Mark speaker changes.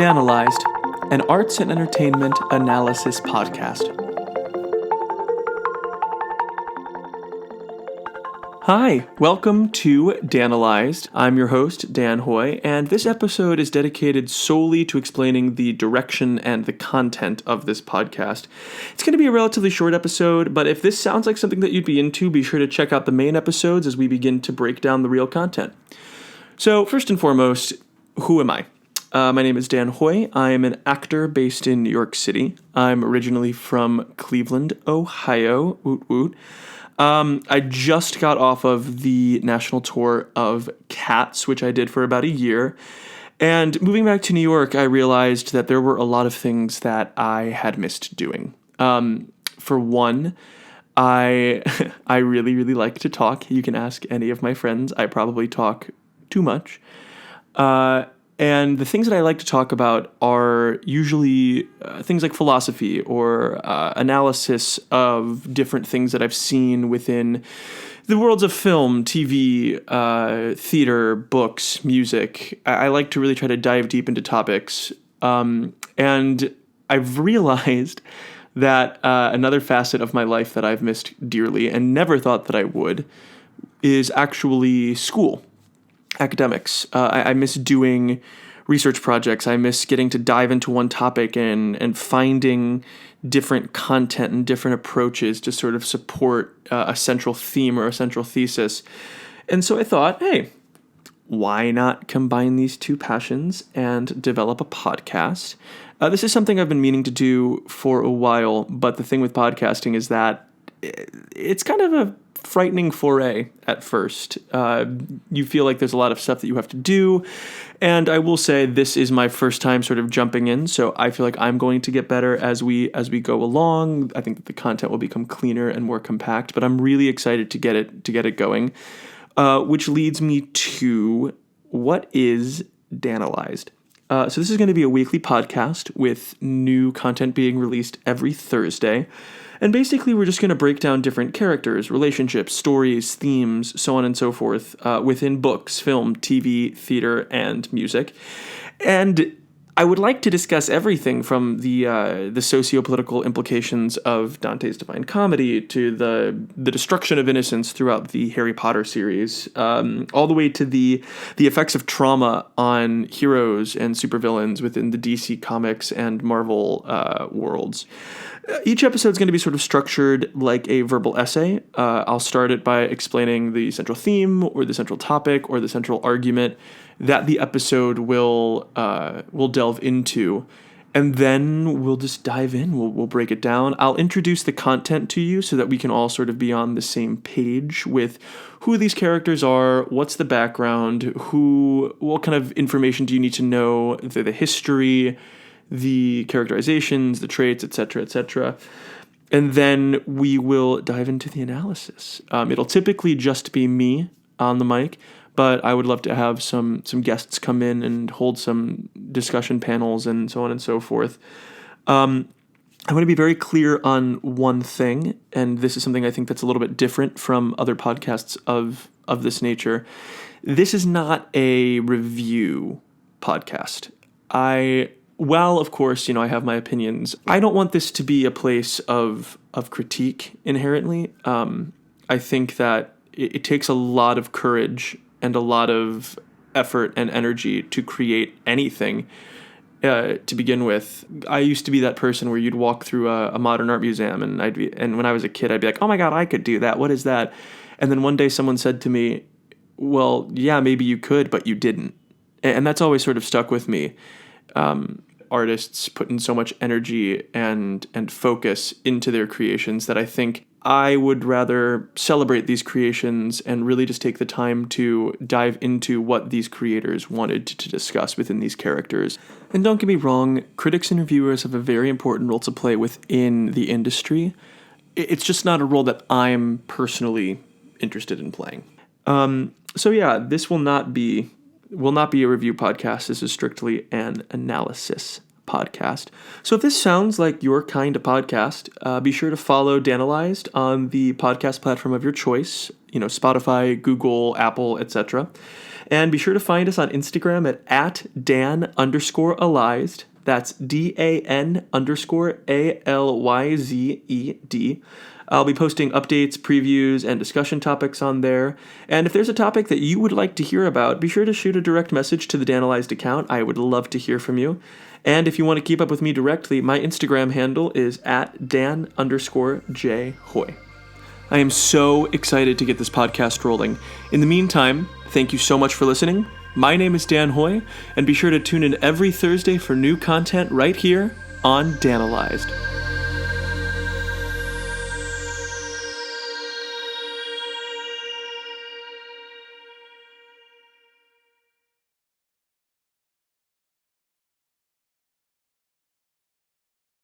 Speaker 1: Dan-alyzed, an arts and entertainment analysis podcast. Hi, welcome to Dan-alyzed. I'm your host, Dan Hoy, and this episode is dedicated solely to explaining the direction and the content of this podcast. It's going to be a relatively short episode, but if this sounds like something that you'd be into, be sure to check out the main episodes as we begin to break down the real content. So, first and foremost, who am I? My name is Dan Hoy. I am an actor based in New York City. I'm originally from Cleveland, Ohio. Woot woot. I just got off of the national tour of Cats, which I did for about a year. And moving back to New York, I realized that there were a lot of things that I had missed doing. For one, I really, really like to talk. You can ask any of my friends. I probably talk too much. And the things that I like to talk about are usually things like philosophy or analysis of different things that I've seen within the worlds of film, TV, theater, books, music. I like to really try to dive deep into topics. And I've realized that another facet of my life that I've missed dearly and never thought that I would is actually school. Academics. I miss doing research projects. I miss getting to dive into one topic and finding different content and different approaches to sort of support a central theme or a central thesis. And so I thought, hey, why not combine these two passions and develop a podcast? This is something I've been meaning to do for a while, but the thing with podcasting is that it's kind of a frightening foray at first. You feel like there's a lot of stuff that you have to do, and I will say this is my first time sort of jumping in, so I feel like I'm going to get better as we go along. I think that the content will become cleaner and more compact, but I'm really excited to get it going. Which leads me to what is Dan-alyzed. So this is going to be a weekly podcast with new content being released every Thursday. And basically, we're just going to break down different characters, relationships, stories, themes, so on and so forth, within books, film, TV, theater, and music. And I would like to discuss everything from the socio-political implications of Dante's Divine Comedy to the destruction of innocence throughout the Harry Potter series, all the way to the effects of trauma on heroes and supervillains within the DC Comics and Marvel worlds. Each episode is going to be sort of structured like a verbal essay. I'll start it by explaining the central theme or the central topic or the central argument that the episode will delve into, and then we'll just dive in. We'll break it down. I'll introduce the content to you so that we can all sort of be on the same page with who these characters are, what's the background, what kind of information do you need to know, the history, the characterizations, the traits, etc., etc. And then we will dive into the analysis. It'll typically just be me on the mic, but I would love to have some guests come in and hold some discussion panels and so on and so forth. I'm going to be very clear on one thing, and this is something I think that's a little bit different from other podcasts of this nature. This is not a review podcast. While, of course, I have my opinions, I don't want this to be a place of critique inherently. I think that it takes a lot of courage and a lot of effort and energy to create anything to begin with. I used to be that person where you'd walk through a modern art museum and when I was a kid, I'd be like, oh my God, I could do that. What is that? And then one day someone said to me, well, yeah, maybe you could, but you didn't. And that's always sort of stuck with me. Artists put in so much energy and focus into their creations that I think I would rather celebrate these creations and really just take the time to dive into what these creators wanted to discuss within these characters. And don't get me wrong, critics and reviewers have a very important role to play within the industry. It's just not a role that I'm personally interested in playing. So yeah, this will not be a review podcast. This is strictly an analysis podcast. So if this sounds like your kind of podcast, be sure to follow Dan-alyzed on the podcast platform of your choice, Spotify, Google, Apple, etc. And be sure to find us on Instagram at dan_alyzed. That's DAN_ALYZED. I'll be posting updates, previews, and discussion topics on there. And if there's a topic that you would like to hear about, be sure to shoot a direct message to the Dan-alyzed account. I would love to hear from you. And if you want to keep up with me directly, my Instagram handle is at dan_jhoy. I am so excited to get this podcast rolling. In the meantime, thank you so much for listening. My name is Dan Hoy, and be sure to tune in every Thursday for new content right here on Dan-alyzed.